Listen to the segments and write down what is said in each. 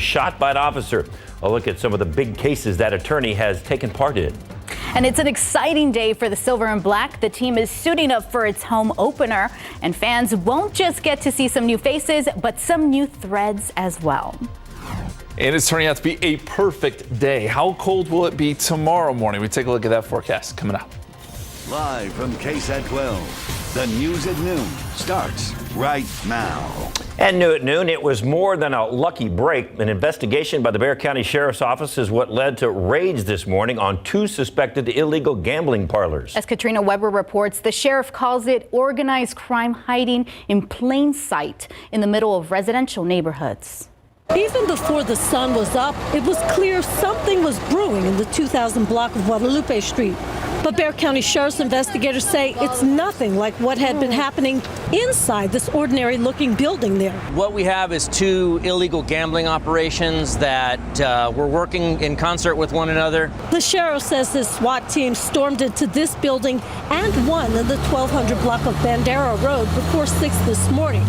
shot by an officer. A look at some of the big cases that attorney has taken part in. And it's an exciting day for the Silver and Black. The team is suiting up for its home opener, and fans won't just get to see some new faces, but some new threads as well. And it's turning out to be a perfect day. How cold will it be tomorrow morning? We take a look at that forecast coming up. Live from KSAT 12, the news at noon starts right now. And new at noon, it was more than a lucky break. An investigation by the Bexar County Sheriff's Office is what led to raids this morning on 2 suspected illegal gambling parlors. As Katrina Weber reports, the sheriff calls it organized crime hiding in plain sight in the middle of residential neighborhoods. Even before the sun was up, it was clear something was brewing in the 2000 block of Guadalupe Street. But Bexar County Sheriff's investigators say it's nothing like what had been happening inside this ordinary-looking building there. What we have is 2 illegal gambling operations that were working in concert with one another. The sheriff says his SWAT team stormed into this building and one in the 1200 block of Bandera Road before 6 this morning.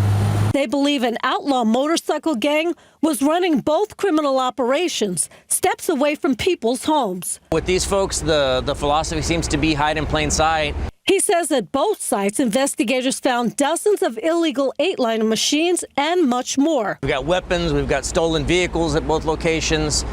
They believe an outlaw motorcycle gang was running both criminal operations, steps away from people's homes. With these folks, the philosophy seems to be hide in plain sight. He says at both sites, investigators found dozens of illegal 8-liner machines and much more. We've got weapons, we've got stolen vehicles at both locations,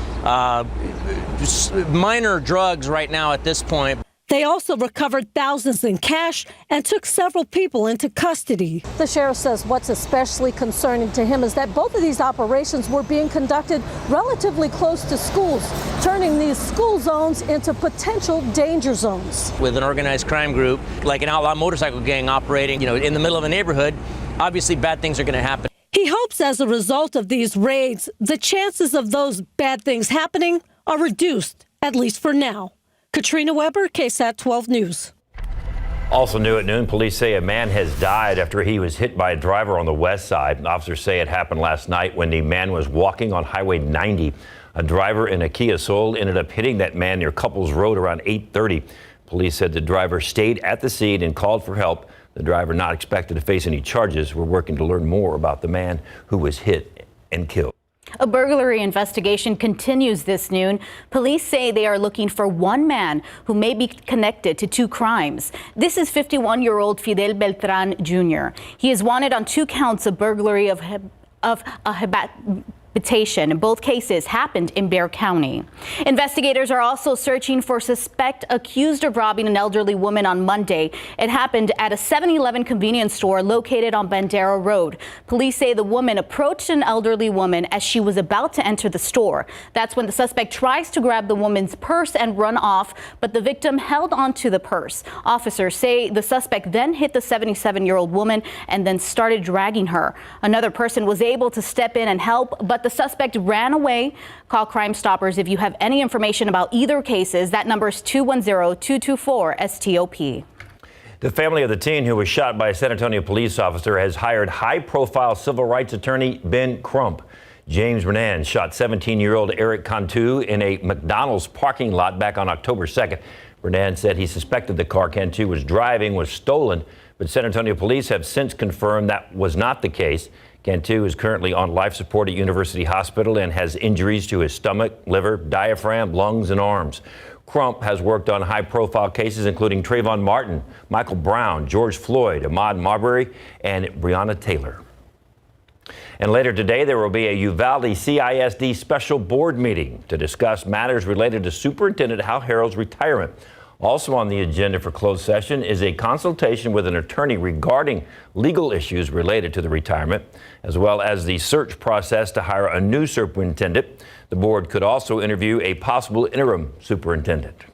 minor drugs right now at this point. They also recovered thousands in cash and took several people into custody. The sheriff says what's especially concerning to him is that both of these operations were being conducted relatively close to schools, turning these school zones into potential danger zones. With an organized crime group, like an outlaw motorcycle gang operating, in the middle of a neighborhood, obviously bad things are going to happen. He hopes as a result of these raids, the chances of those bad things happening are reduced, at least for now. Katrina Weber, KSAT 12 News. Also new at noon, police say a man has died after he was hit by a driver on the west side. Officers say it happened last night when the man was walking on Highway 90. A driver in a Kia Soul ended up hitting that man near Couples Road around 8:30. Police said the driver stayed at the scene and called for help. The driver not expected to face any charges. We're working to learn more about the man who was hit and killed. A burglary investigation continues this noon. Police say they are looking for one man who may be connected to 2 crimes. This is 51-year-old Fidel Beltran Jr. He is wanted on 2 counts of burglary of a habitation. Both cases happened in Bexar County. Investigators are also searching for suspect accused of robbing an elderly woman on Monday. It happened at a 7-Eleven convenience store located on Bandera Road. Police say the woman approached an elderly woman as she was about to enter the store. That's when the suspect tries to grab the woman's purse and run off, but the victim held onto the purse. Officers say the suspect then hit the 77-year-old woman and then started dragging her. Another person was able to step in and help, but the suspect ran away. Call Crime Stoppers if you have any information about either cases. That number is 210-224-STOP. The family of the teen who was shot by a San Antonio police officer has hired high-profile civil rights attorney Ben Crump. James Renan shot 17-year-old Eric Cantu in a McDonald's parking lot back on October 2nd. Renan said he suspected the car Cantu was driving was stolen, but San Antonio police have since confirmed that was not the case. Cantu is currently on life support at University Hospital and has injuries to his stomach, liver, diaphragm, lungs, and arms. Crump has worked on high-profile cases including Trayvon Martin, Michael Brown, George Floyd, Ahmaud Marbury, and Breonna Taylor. And later today, there will be a Uvalde CISD special board meeting to discuss matters related to Superintendent Hal Harrell's retirement. Also on the agenda for closed session is a consultation with an attorney regarding legal issues related to the retirement, as well as the search process to hire a new superintendent. The board could also interview a possible interim superintendent.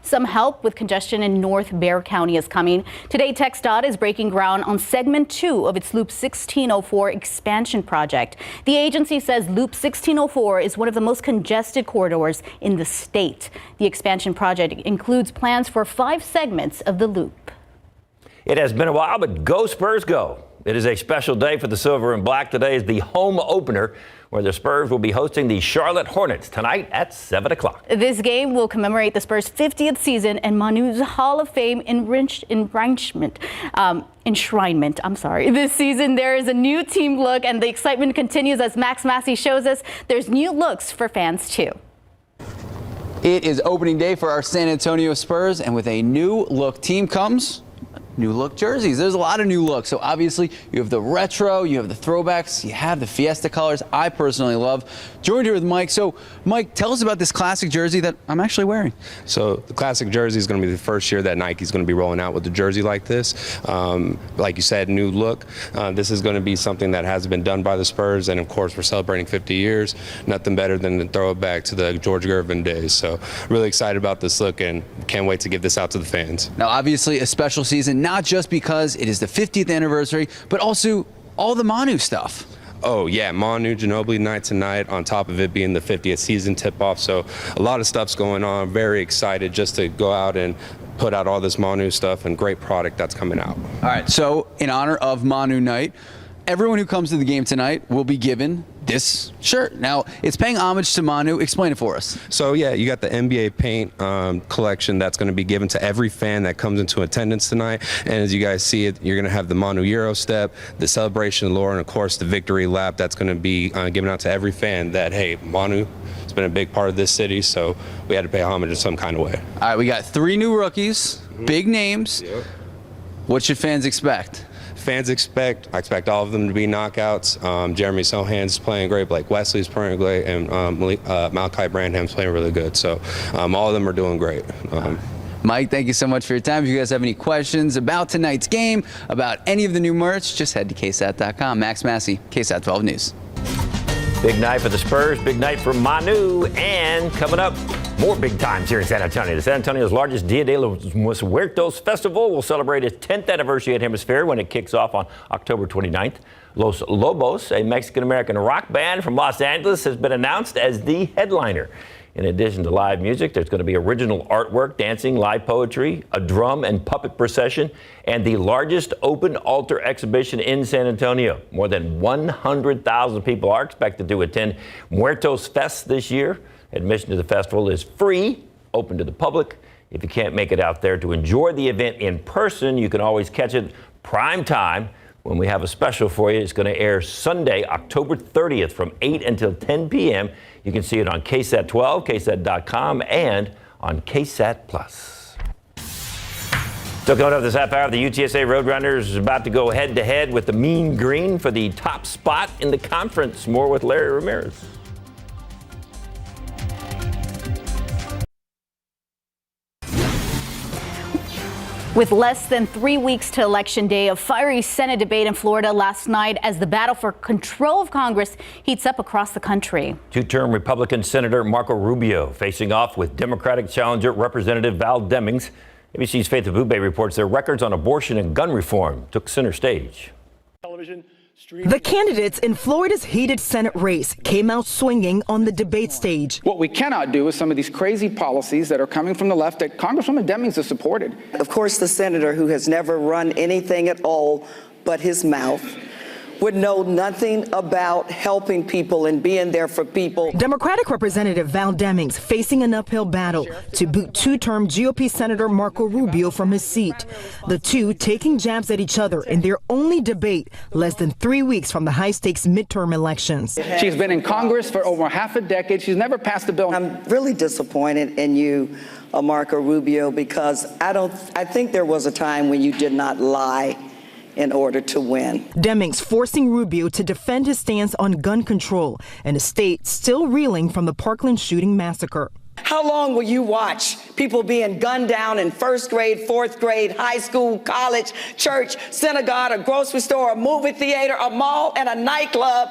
Some help with congestion in North Bexar County is coming. Today, TxDOT is breaking ground on segment 2 of its Loop 1604 expansion project. The agency says Loop 1604 is one of the most congested corridors in the state. The expansion project includes plans for 5 segments of the loop. It has been a while, but go Spurs go. It is a special day for the Silver and Black. Today is the home opener. where the Spurs will be hosting the Charlotte Hornets tonight at 7 o'clock. This game will commemorate the Spurs' 50th season and Manu's Hall of Fame enshrinement. This season, there is a new team look, and the excitement continues as Max Massey shows us there's new looks for fans, too. It is opening day for our San Antonio Spurs, and with a new look team comes new look jerseys. There's a lot of new looks. So obviously you have the retro, you have the throwbacks, you have the Fiesta colors I personally love. Joined here with Mike. So Mike, tell us about this classic jersey that I'm actually wearing. So the classic jersey is going to be the first year that Nike's going to be rolling out with a jersey like this. Like you said, new look. This is going to be something that has been done by the Spurs, and of course we're celebrating 50 years. Nothing better than to throw it back to the George Gervin days. So really excited about this look and can't wait to give this out to the fans. Now obviously a special season, not just because it is the 50th anniversary, but also all the Manu stuff. Oh yeah, Manu Ginobili night tonight, on top of it being the 50th season tip-off. So a lot of stuff's going on. Very excited just to go out and put out all this Manu stuff and great product that's coming out. All right, so in honor of Manu night, everyone who comes to the game tonight will be given this shirt. Now, it's paying homage to Manu. Explain it for us. So yeah, you got the NBA paint collection that's going to be given to every fan that comes into attendance tonight. And as you guys see it, you're going to have the Manu Euro step, the celebration lore, and of course the victory lap that's going to be given out to every fan that, hey, Manu has been a big part of this city, so we had to pay homage in some kind of way. All right, we got 3 new rookies, big names. Yep. What should fans expect? I expect all of them to be knockouts. Jeremy Sohan's playing great, Blake Wesley's playing great, and Malachi Branham's playing really good. So all of them are doing great. Mike, thank you so much for your time. If you guys have any questions about tonight's game, about any of the new merch, just head to KSAT.com. Max Massey, KSAT 12 News. Big night for the Spurs, big night for Manu, and coming up, more big times here in San Antonio. The San Antonio's largest Dia de los Muertos festival will celebrate its 10th anniversary at Hemisphere when it kicks off on October 29th. Los Lobos, a Mexican-American rock band from Los Angeles, has been announced as the headliner. In addition to live music, there's going to be original artwork, dancing, live poetry, a drum and puppet procession, and the largest open altar exhibition in San Antonio. More than 100,000 people are expected to attend Muertos Fest this year. Admission to the festival is free, open to the public. If you can't make it out there to enjoy the event in person, you can always catch it prime time when we have a special for you. It's going to air Sunday, October 30th from 8 until 10 p.m. You can see it on KSAT 12, KSAT.com, and on KSAT Plus. Still coming up this half hour, the UTSA Roadrunners is about to go head-to-head with the Mean Green for the top spot in the conference. More with Larry Ramirez. With less than 3 weeks to Election Day, a fiery Senate debate in Florida last night as the battle for control of Congress heats up across the country. Two-term Republican Senator Marco Rubio facing off with Democratic challenger Representative Val Demings. ABC's Faith Abube reports their records on abortion and gun reform took center stage. The candidates in Florida's heated Senate race came out swinging on the debate stage. What we cannot do is some of these crazy policies that are coming from the left that Congresswoman Demings has supported. Of course, the senator who has never run anything at all but his mouth would know nothing about helping people and being there for people. Democratic Representative Val Demings facing an uphill battle to boot two-term GOP Senator Marco Rubio from his seat. The two taking jabs at each other in their only debate less than 3 weeks from the high-stakes midterm elections. She's been in Congress for over half a decade. She's never passed a bill. I'm really disappointed in you, Marco Rubio, because I think there was a time when you did not lie in order to win. Demings forcing Rubio to defend his stance on gun control in a state still reeling from the Parkland shooting massacre. How long will you watch people being gunned down in first grade, fourth grade, high school, college, church, synagogue, a grocery store, a movie theater, a mall, and a nightclub,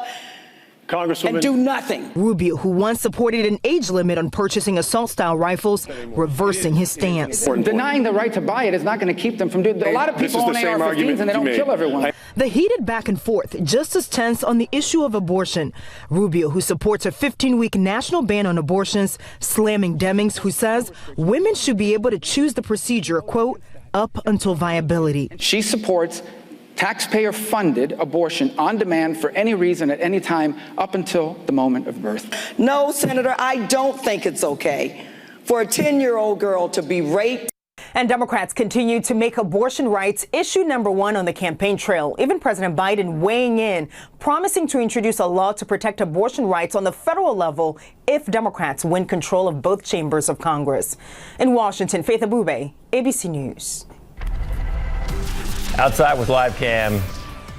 and do nothing? Rubio, who once supported an age limit on purchasing assault-style rifles, reversing his stance. Denying the right to buy it is not going to keep them from doing it. A lot of people own AR-15s and they don't kill everyone. The heated back and forth just as tense on the issue of abortion. Rubio, who supports a 15-week national ban on abortions, slamming Demings, who says women should be able to choose the procedure, quote, up until viability. She supports taxpayer-funded abortion on demand for any reason at any time up until the moment of birth. No, Senator, I don't think it's okay for a 10-year-old girl to be raped. And Democrats continue to make abortion rights issue number one on the campaign trail. Even President Biden weighing in, promising to introduce a law to protect abortion rights on the federal level if Democrats win control of both chambers of Congress. In Washington, Faith Abube, ABC News. Outside with live cam.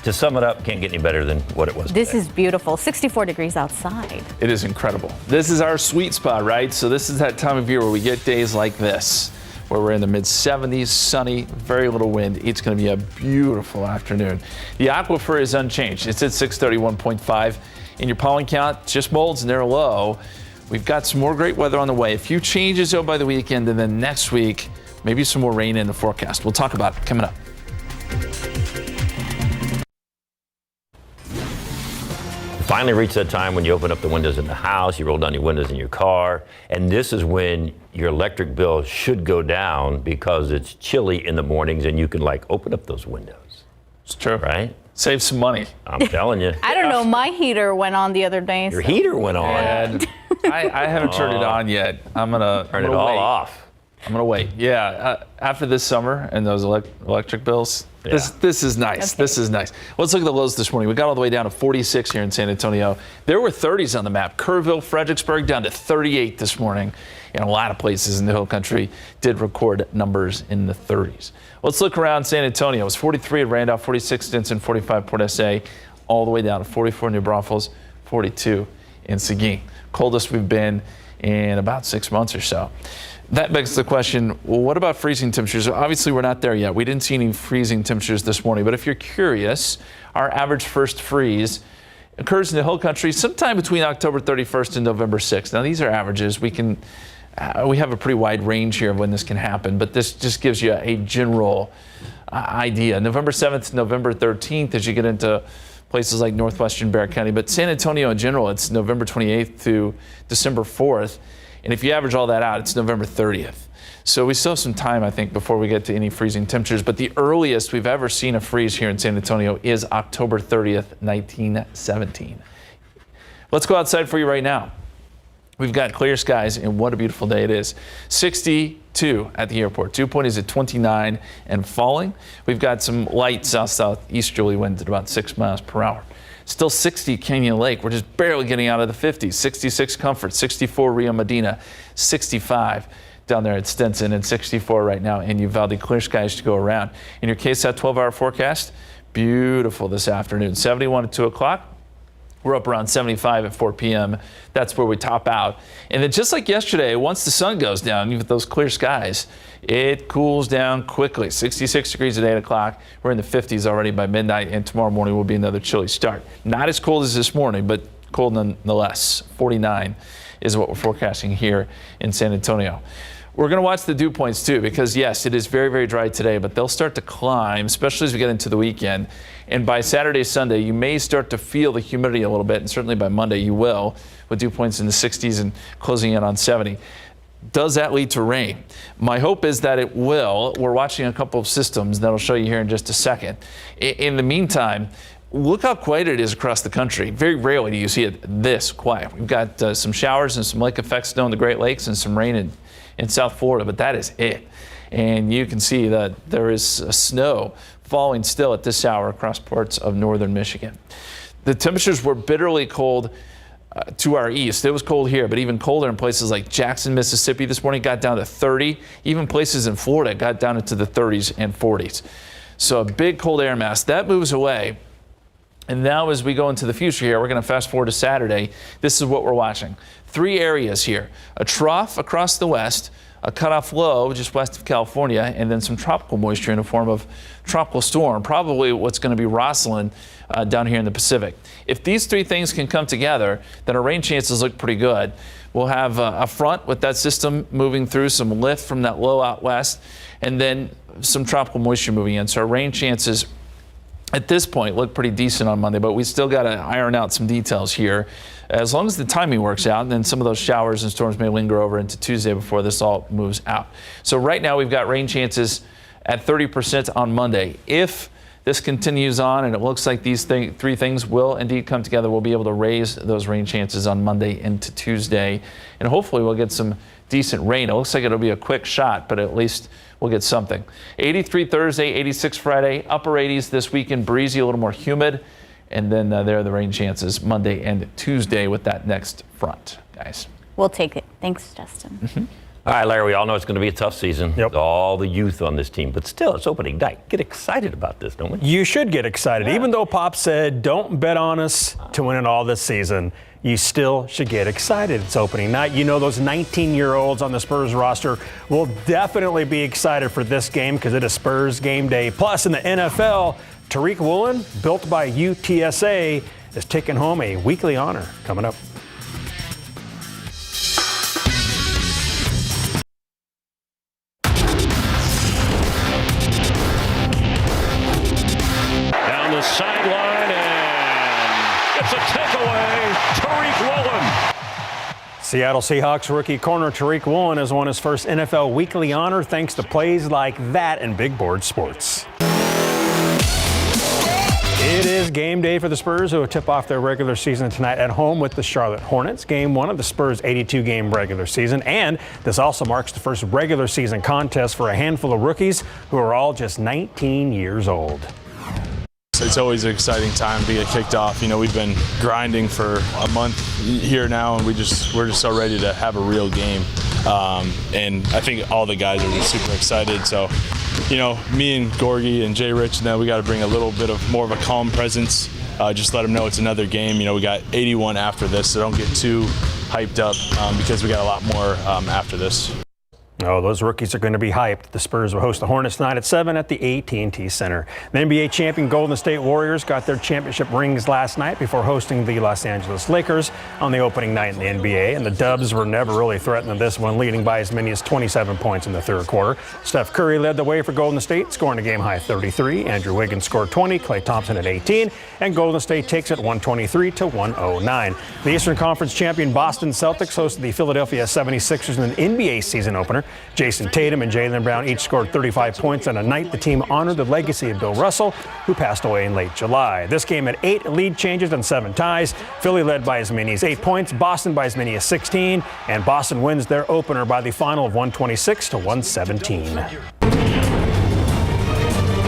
To sum it up, can't get any better than what it was This today. is beautiful. 64 degrees outside. It is incredible. This is our sweet spot, right? So this is that time of year where we get days like this, where we're in the mid-70s, sunny, very little wind. It's going to be a beautiful afternoon. The aquifer is unchanged. It's at 631.5. In your pollen count, just molds and they're low. We've got some more great weather on the way. A few changes, though, by the weekend, and then next week, maybe some more rain in the forecast. We'll talk about it coming up. Finally reached that time when you open up the windows in the house, you roll down your windows in your car, and this is when your electric bill should go down because it's chilly in the mornings and you can open up those windows. It's true. Right? Save some money. I'm telling you. I don't know. My heater went on the other day. Your heater went on. And I haven't turned it on yet. I'm going to Turn it all off. I'm going to wait. Yeah, after this summer and those electric bills, Yeah. this is nice. Okay. This is nice. Let's look at the lows this morning. We got all the way down to 46 here in San Antonio. There were 30s on the map. Kerrville, Fredericksburg down to 38 this morning. And a lot of places in the Hill Country did record numbers in the 30s. Let's look around San Antonio. It was 43 at Randolph, 46 Stinson, 45 Port SA, all the way down to 44 New Braunfels, 42 in Seguin. Coldest we've been in about 6 months or so. That begs the question, well, what about freezing temperatures? Obviously, we're not there yet. We didn't see any freezing temperatures this morning. But if you're curious, our average first freeze occurs in the Hill Country sometime between October 31st and November 6th. Now, these are averages. We have a pretty wide range here of when this can happen, but this just gives you a general idea. November 7th, November 13th, as you get into places like northwestern Bexar County. But San Antonio in general, it's November 28th to December 4th. And if you average all that out, it's November 30th. So we still have some time, I think, before we get to any freezing temperatures. But the earliest we've ever seen a freeze here in San Antonio is October 30th, 1917. Let's go outside for you right now. We've got clear skies, and what a beautiful day it is. 62 at the airport. Dew point is at 29 and falling. We've got some light south-southeasterly winds at about 6 miles per hour. Still 60 Canyon Lake. We're just barely getting out of the 50s. 66 Comfort, 64 Rio Medina, 65 down there at Stinson, and 64 right now in Uvalde. Clear skies to go around. In your KSAT 12-hour forecast, beautiful this afternoon. 71 at 2 o'clock. We're up around 75 at 4 p.m. That's where we top out. And then just like yesterday, once the sun goes down, even with those clear skies, it cools down quickly. 66 degrees at 8 o'clock. We're in the 50s already by midnight, and tomorrow morning will be another chilly start. Not as cold as this morning, but cold nonetheless. 49 is what we're forecasting here in San Antonio. We're going to watch the dew points too, because yes, it is very, very dry today, but they'll start to climb, especially as we get into the weekend. And by Saturday, Sunday, you may start to feel the humidity a little bit, and certainly by Monday you will, with dew points in the 60s and closing in on 70. Does that lead to rain? My hope is that it will. We're watching a couple of systems that I'll show you here in just a second. In the meantime, look how quiet it is across the country. Very rarely do you see it this quiet. We've got some showers and some lake effect snow in the Great Lakes and some rain in South Florida, but that is it. And you can see that there is snow falling still at this hour across parts of northern Michigan. The temperatures were bitterly cold to our east. It was cold here, but even colder in places like Jackson, Mississippi this morning got down to 30. Even places in Florida got down into the 30s and 40s. So a big cold air mass. That moves away. And now as we go into the future here, we're going to fast forward to Saturday. This is what we're watching. 3 areas here. A trough across the west, a cutoff low just west of California, and then some tropical moisture in the form of tropical storm, probably what's going to be Rosalind down here in the Pacific. If these 3 things can come together, then our rain chances look pretty good. We'll have a front with that system moving through, some lift from that low out west, and then some tropical moisture moving in. So our rain chances at this point look pretty decent on Monday, but we still got to iron out some details here. As long as the timing works out, then some of those showers and storms may linger over into Tuesday before this all moves out. So right now we've got rain chances at 30% on Monday. If this continues on, and it looks like these three things will indeed come together. We'll be able to raise those rain chances on Monday into Tuesday, and hopefully we'll get some decent rain. It looks like it'll be a quick shot, but at least we'll get something. 83 Thursday, 86 Friday, upper 80s this weekend, breezy, a little more humid, and then there are the rain chances Monday and Tuesday with that next front, guys. We'll take it. Thanks, Justin. All right, Larry, we all know it's going to be a tough season. Yep. All the youth on this team, but still, it's opening night. Get excited about this, don't we? You should get excited. Even though Pop said, don't bet on us to win it all this season, you still should get excited. It's opening night. You know those 19-year-olds on the Spurs roster will definitely be excited for this game because it is Spurs game day. Plus, in the NFL, Tariq Woolen, built by UTSA, is taking home a weekly honor coming up. Sideline, and it's a takeaway. Tariq Woolen. Seattle Seahawks rookie corner Tariq Woolen has won his first NFL weekly honor thanks to plays like that in big board sports. It is game day for the Spurs, who will tip off their regular season tonight at home with the Charlotte Hornets. Game one of the Spurs' 82-game regular season. And this also marks the first regular season contest for a handful of rookies who are all just 19 years old. It's always an exciting time to get kicked off. You know, we've been grinding for a month here now, and we're just so ready to have a real game. And I think all the guys are just super excited. So, you know, me and Gorgie and Jay Rich, now we got to bring a little bit of more of a calm presence. Just let them know it's another game. You know, we got 81 after this, so don't get too hyped up because we got a lot more after this. Oh, those rookies are going to be hyped. The Spurs will host the Hornets tonight at 7 at the AT&T Center. The NBA champion Golden State Warriors got their championship rings last night before hosting the Los Angeles Lakers on the opening night in the NBA. And the Dubs were never really threatening this one, leading by as many as 27 points in the third quarter. Steph Curry led the way for Golden State, scoring a game-high 33. Andrew Wiggins scored 20, Klay Thompson at 18, and Golden State takes it 123-109. The Eastern Conference champion Boston Celtics hosted the Philadelphia 76ers in an NBA season opener. Jason Tatum and Jaylen Brown each scored 35 points on a night the team honored the legacy of Bill Russell, who passed away in late July. This game had 8 lead changes and 7 ties. Philly led by as many as 8 points, Boston by as many as 16, and Boston wins their opener by the final of 126-117.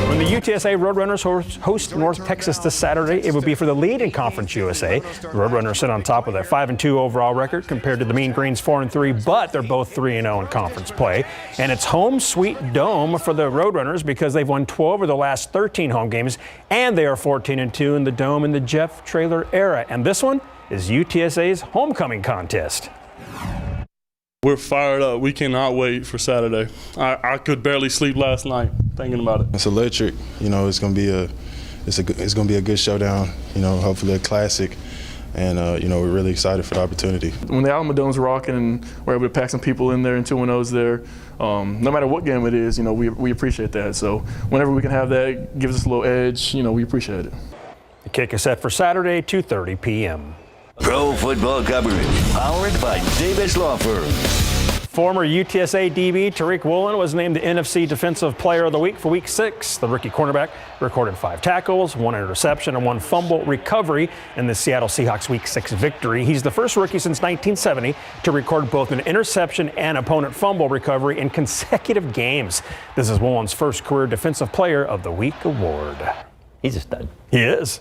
When the UTSA Roadrunners host North Texas this Saturday, it would be for the lead in Conference USA. The Roadrunners sit on top with a 5-2 overall record compared to the Mean Greens 4-3, but they're both 3-0 in conference play. And it's home sweet dome for the Roadrunners because they've won 12 of the last 13 home games, and they are 14-2 in the dome in the Jeff Traylor era. And this one is UTSA's homecoming contest. We're fired up. We cannot wait for Saturday. I could barely sleep last night thinking about it. It's electric. You know, it's gonna be a good showdown. You know, hopefully a classic. And you know, we're really excited for the opportunity. When the Alamo Dome's rocking and we're able to pack some people in there and 2-0's there, no matter what game it is, you know, we appreciate that. So whenever we can have that, gives us a little edge. You know, we appreciate it. The kick is set for Saturday, 2:30 p.m. Pro football coverage powered by Davis Law Firm. Former UTSA DB Tariq Woolen was named the NFC Defensive Player of the Week for Week 6. The rookie cornerback recorded 5 tackles, 1 interception, and 1 fumble recovery in the Seattle Seahawks Week 6 victory. He's the first rookie since 1970 to record both an interception and opponent fumble recovery in consecutive games. This is Woolen's first career Defensive Player of the Week award. He's a stud. He is.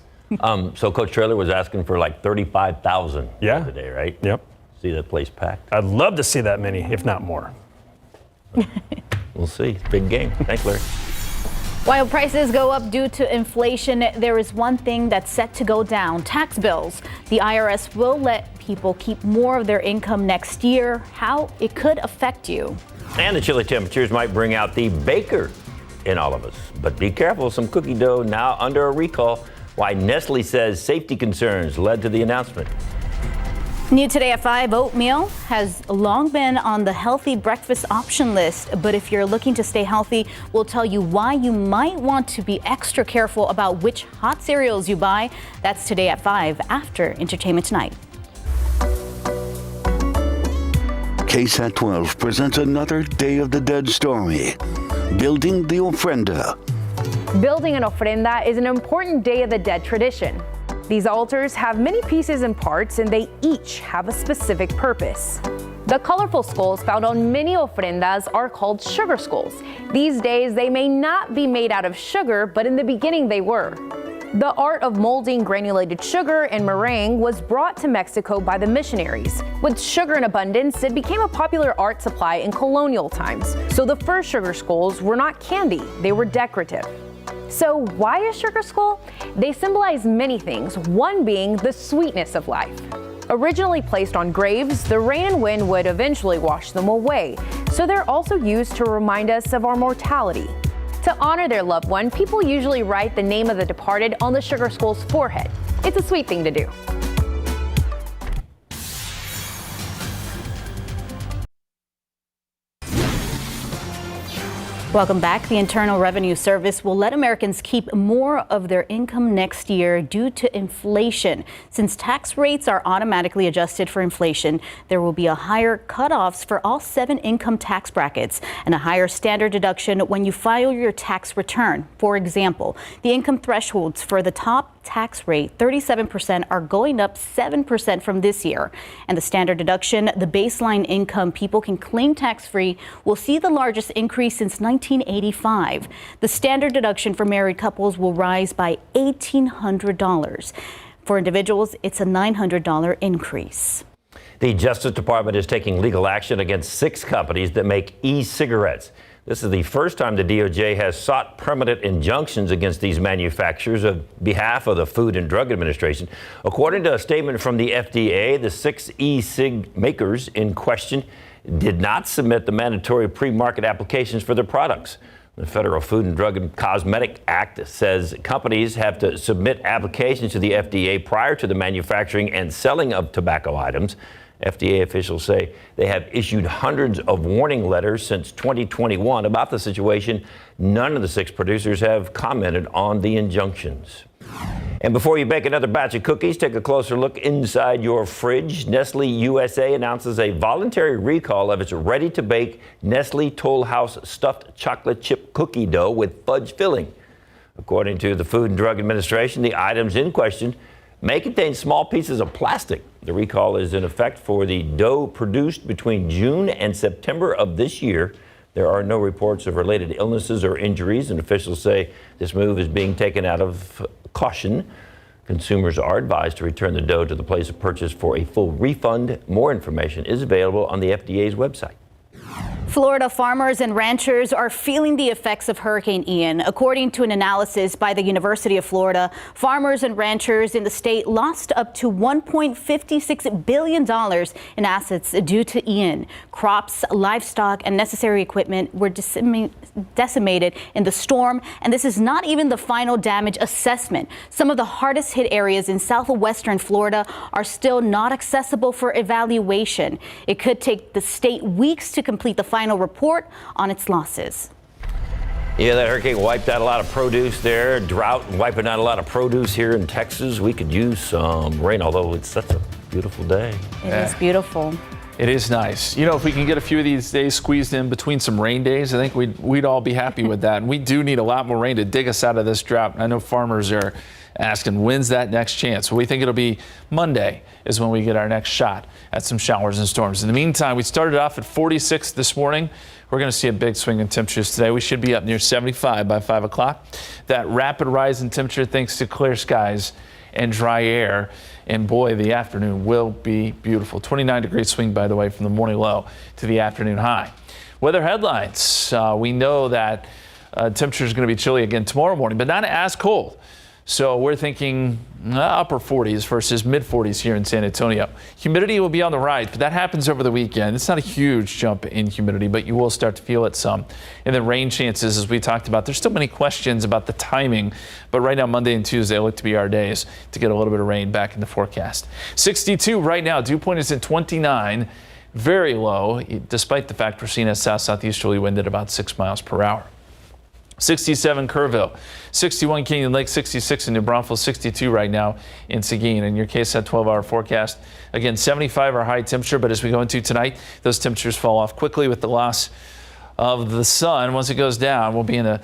So Coach Traylor was asking for like 35,000 today, right? Yep. See that place packed? I'd love to see that many, if not more. We'll see. Big game. Thanks, Larry. While prices go up due to inflation, there is one thing that's set to go down: tax bills. The IRS will let people keep more of their income next year. How it could affect you. And the chilly temperatures might bring out the baker in all of us. But be careful, some cookie dough now under a recall. Why Nestle says safety concerns led to the announcement. New today at 5, oatmeal has long been on the healthy breakfast option list. But if you're looking to stay healthy, we'll tell you why you might want to be extra careful about which hot cereals you buy. That's today at 5 after Entertainment Tonight. KSAT 12 presents another Day of the Dead story, Building the Ofrenda. Building an ofrenda is an important Day of the Dead tradition. These altars have many pieces and parts, and they each have a specific purpose. The colorful skulls found on many ofrendas are called sugar skulls. These days, they may not be made out of sugar, but in the beginning they were. The art of molding granulated sugar and meringue was brought to Mexico by the missionaries. With sugar in abundance, it became a popular art supply in colonial times. So the first sugar skulls were not candy, they were decorative. So why a sugar skull? They symbolize many things, one being the sweetness of life. Originally placed on graves, the rain and wind would eventually wash them away. So they're also used to remind us of our mortality. To honor their loved one, people usually write the name of the departed on the sugar skull's forehead. It's a sweet thing to do. Welcome back. The Internal Revenue Service will let Americans keep more of their income next year due to inflation. Since tax rates are automatically adjusted for inflation, there will be a higher cutoffs for all 7 income tax brackets and a higher standard deduction when you file your tax return. For example, the income thresholds for the top tax rate, 37%, are going up 7% from this year. And the standard deduction, the baseline income people can claim tax-free, will see the largest increase since 1985. The standard deduction for married couples will rise by $1,800. For individuals, it's a $900 increase. The Justice Department is taking legal action against 6 companies that make e-cigarettes. This is the first time the DOJ has sought permanent injunctions against these manufacturers on behalf of the Food and Drug Administration. According to a statement from the FDA, the 6 e-cig makers in question did not submit the mandatory pre-market applications for their products. The Federal Food and Drug and Cosmetic Act says companies have to submit applications to the FDA prior to the manufacturing and selling of tobacco items. FDA officials say they have issued hundreds of warning letters since 2021 about the situation. None of the 6 producers have commented on the injunctions. And before you bake another batch of cookies, take a closer look inside your fridge. Nestle USA announces a voluntary recall of its ready-to-bake Nestle Toll House stuffed chocolate chip cookie dough with fudge filling. According to the Food and Drug Administration, the items in question may contain small pieces of plastic. The recall is in effect for the dough produced between June and September of this year. There are no reports of related illnesses or injuries, and officials say this move is being taken out of caution. Consumers are advised to return the dough to the place of purchase for a full refund. More information is available on the FDA's website. Florida farmers and ranchers are feeling the effects of Hurricane Ian. According to an analysis by the University of Florida, farmers and ranchers in the state lost up to $1.56 billion in assets due to Ian. Crops, livestock, and necessary equipment were decimated in the storm, and this is not even the final damage assessment. Some of the hardest hit areas in southwestern Florida are still not accessible for evaluation. It could take the state weeks to complete the final report on its losses. Yeah, that hurricane wiped out a lot of produce there. Drought wiping out a lot of produce here in Texas. We could use some rain, although it's such a beautiful day. It is beautiful. It is nice. You know, if we can get a few of these days squeezed in between some rain days, I think we'd all be happy with that. And we do need a lot more rain to dig us out of this drought. I know farmers are asking, when's that next chance? Well, we think it'll be Monday is when we get our next shot at some showers and storms. In the meantime, we started off at 46 this morning. We're going to see a big swing in temperatures today. We should be up near 75 by 5 o'clock. That rapid rise in temperature thanks to clear skies and dry air. And boy, the afternoon will be beautiful. 29-degree swing, by the way, from the morning low to the afternoon high. Weather headlines. We know that temperature is going to be chilly again tomorrow morning, but not as cold. So we're thinking upper 40s versus mid 40s here in San Antonio. Humidity will be on the rise, but that happens over the weekend. It's not a huge jump in humidity, but you will start to feel it some. And then rain chances, as we talked about, there's still many questions about the timing, but right now Monday and Tuesday look to be our days to get a little bit of rain back in the forecast. 62 right now, dew point is at 29, very low, despite the fact we're seeing a south-southeasterly wind at about 6 miles per hour. 67 Kerrville, 61 Canyon Lake, 66 in New Braunfels, 62 right now in Seguin. And your KSAT 12-hour forecast, again, 75 our high temperature, but as we go into tonight, those temperatures fall off quickly with the loss of the sun. Once it goes down, we'll be in a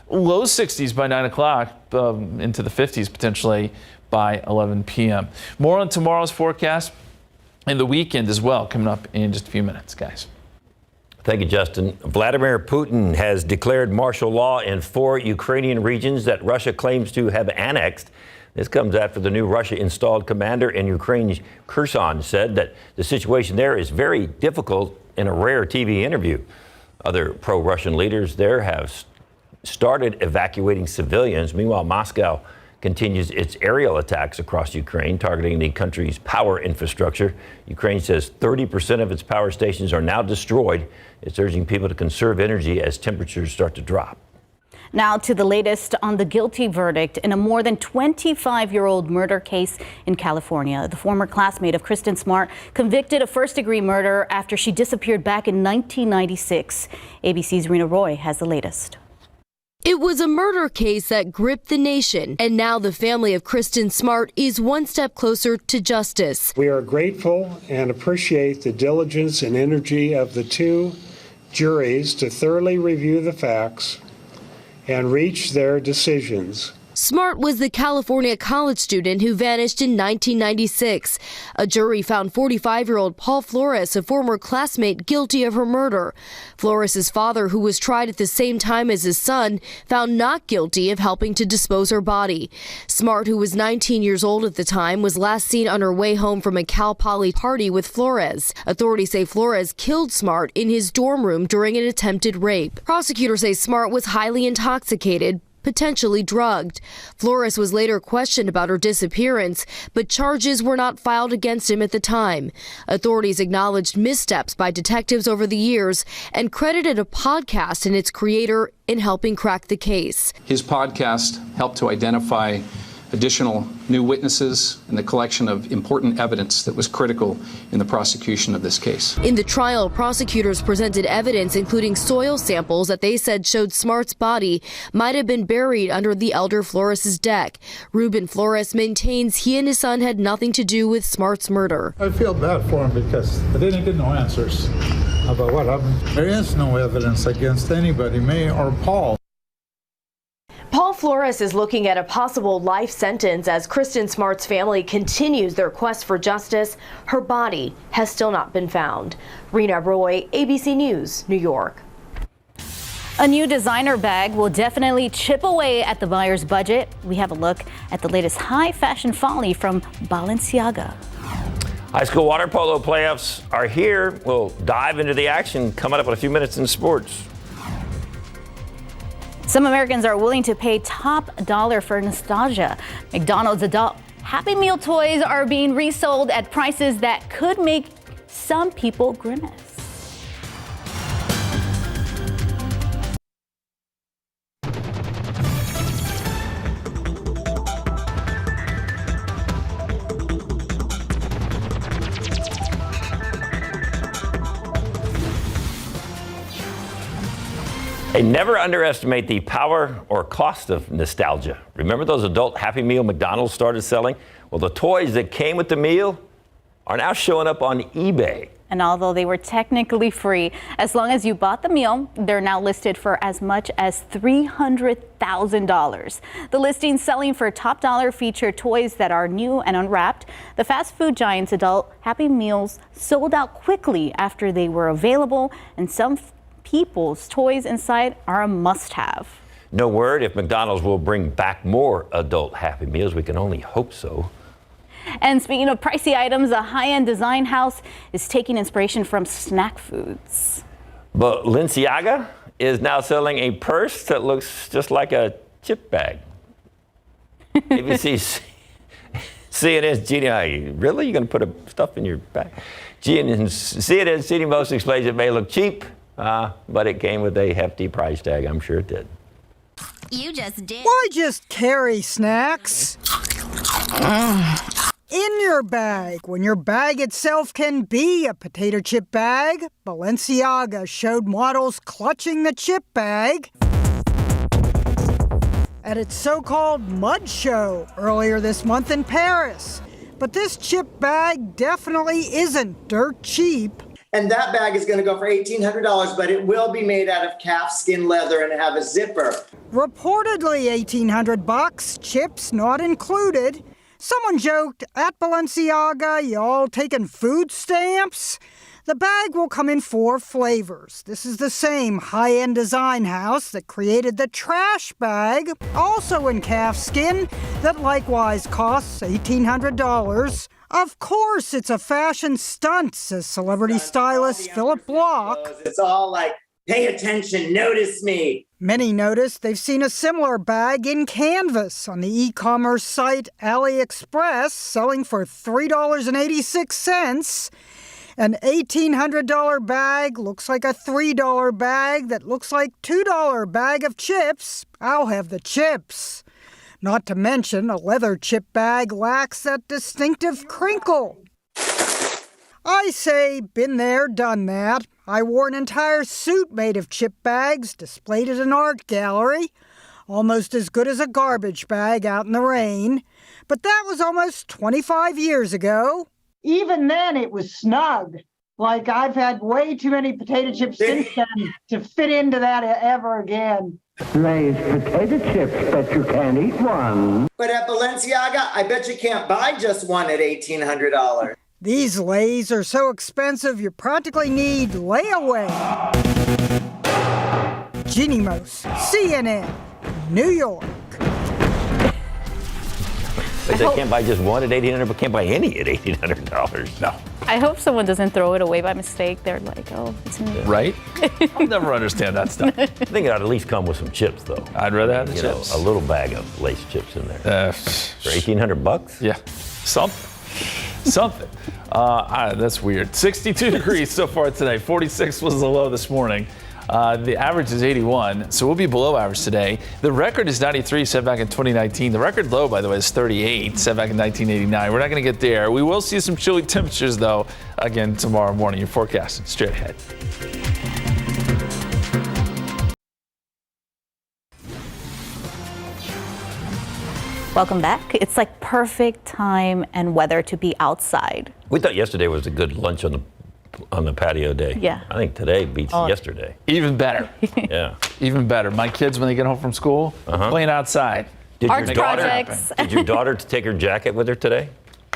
low 60s by 9 o'clock, into the 50s potentially by 11 p.m. More on tomorrow's forecast and the weekend as well, coming up in just a few minutes, guys. Thank you, Justin. Vladimir Putin has declared martial law in 4 Ukrainian regions that Russia claims to have annexed. This comes after the new Russia-installed commander in Ukraine, Kherson, said that the situation there is very difficult in a rare TV interview. Other pro-Russian leaders there have started evacuating civilians. Meanwhile, Moscow continues its aerial attacks across Ukraine, targeting the country's power infrastructure. Ukraine says 30% of its power stations are now destroyed. It's urging people to conserve energy as temperatures start to drop. Now to the latest on the guilty verdict in a more than 25-year-old murder case in California. The former classmate of Kristen Smart convicted of first-degree murder after she disappeared back in 1996. ABC's Rena Roy has the latest. It was a murder case that gripped the nation, and now the family of Kristen Smart is one step closer to justice. We are grateful and appreciate the diligence and energy of the 2 juries to thoroughly review the facts and reach their decisions. Smart was the California college student who vanished in 1996. A jury found 45-year-old Paul Flores, a former classmate, guilty of her murder. Flores' father, who was tried at the same time as his son, found not guilty of helping to dispose her body. Smart, who was 19 years old at the time, was last seen on her way home from a Cal Poly party with Flores. Authorities say Flores killed Smart in his dorm room during an attempted rape. Prosecutors say Smart was highly intoxicated, potentially drugged. Flores was later questioned about her disappearance, but charges were not filed against him at the time. Authorities acknowledged missteps by detectives over the years and credited a podcast and its creator in helping crack the case. His podcast helped to identify additional new witnesses and the collection of important evidence that was critical in the prosecution of this case. In the trial, prosecutors presented evidence including soil samples that they said showed Smart's body might have been buried under the elder Flores' deck. Ruben Flores maintains he and his son had nothing to do with Smart's murder. I feel bad for him because I didn't get no answers about what happened. There is no evidence against anybody, me or Paul. Paul Flores is looking at a possible life sentence as Kristen Smart's family continues their quest for justice. Her body has still not been found. Rena Roy, ABC News, New York. A new designer bag will definitely chip away at the buyer's budget. We have a look at the latest high fashion folly from Balenciaga. High school water polo playoffs are here. We'll dive into the action coming up in a few minutes in sports. Some Americans are willing to pay top dollar for nostalgia. McDonald's adult Happy Meal toys are being resold at prices that could make some people grimace. Hey, never underestimate the power or cost of nostalgia. Remember those adult Happy Meal McDonald's started selling? Well, the toys that came with the meal are now showing up on eBay. And although they were technically free, as long as you bought the meal, they're now listed for as much as $300,000. The listings selling for top dollar feature toys that are new and unwrapped. The fast food giant's adult Happy Meals sold out quickly after they were available, and some people's toys inside are a must-have. No word if McDonald's will bring back more adult Happy Meals. We can only hope so. And speaking of pricey items, a high-end design house is taking inspiration from snack foods. Balenciaga is now selling a purse that looks just like a chip bag. ABC's CNN's Genie, really? You're going to put stuff in your bag? CNN's Genie Most explains it may look cheap, but it came with a hefty price tag. I'm sure it did. You just did. Why just carry snacks in your bag when your bag itself can be a potato chip bag? Balenciaga showed models clutching the chip bag at its so-called mud show earlier this month in Paris. But this chip bag definitely isn't dirt cheap. And that bag is going to go for $1,800, but it will be made out of calf skin leather and have a zipper. Reportedly $1,800, chips not included. Someone joked, at Balenciaga, y'all taking food stamps? The bag will come in 4 flavors. This is the same high-end design house that created the trash bag, also in calf skin, that likewise costs $1,800. Of course, it's a fashion stunt, says celebrity stylist Philip Block. It's all like, pay attention, notice me. Many notice they've seen a similar bag in canvas on the e-commerce site AliExpress, selling for $3.86. An $1,800 bag looks like a $3 bag that looks like $2 bag of chips. I'll have the chips. Not to mention, a leather chip bag lacks that distinctive crinkle. I say, been there, done that. I wore an entire suit made of chip bags, displayed at an art gallery. Almost as good as a garbage bag out in the rain. But that was almost 25 years ago. Even then, it was snug. Like, I've had way too many potato chips since then to fit into that ever again. Lay's potato chips, bet you can't eat one. But at Balenciaga, I bet you can't buy just one at $1,800. These Lays are so expensive you practically need layaway. Jeannie Mose, CNN, New York. But they can't buy just one at $1,800, but can't buy any at $1,800. No. I hope someone doesn't throw it away by mistake. They're like, oh, it's new. Right? I'll never understand that stuff. I think it ought to at least come with some chips, though. I'd rather have the chips. A little bag of Lace chips in there. For $1,800? Yeah. Something. That's weird. 62 degrees so far today. 46 was the low this morning. The average is 81, so we'll be below average today. The record is 93, set back in 2019. The record low, by the way, is 38, set back in 1989. We're not going to get there. We will see some chilly temperatures, though, again tomorrow morning. Your forecast straight ahead. Welcome back. It's like perfect time and weather to be outside. We thought yesterday was a good lunch on the patio day. Yeah. I think today beats yesterday. Even better. Yeah. Even better. My kids, when they get home from school, playing outside. Did Arts projects. Did your daughter take her jacket with her today?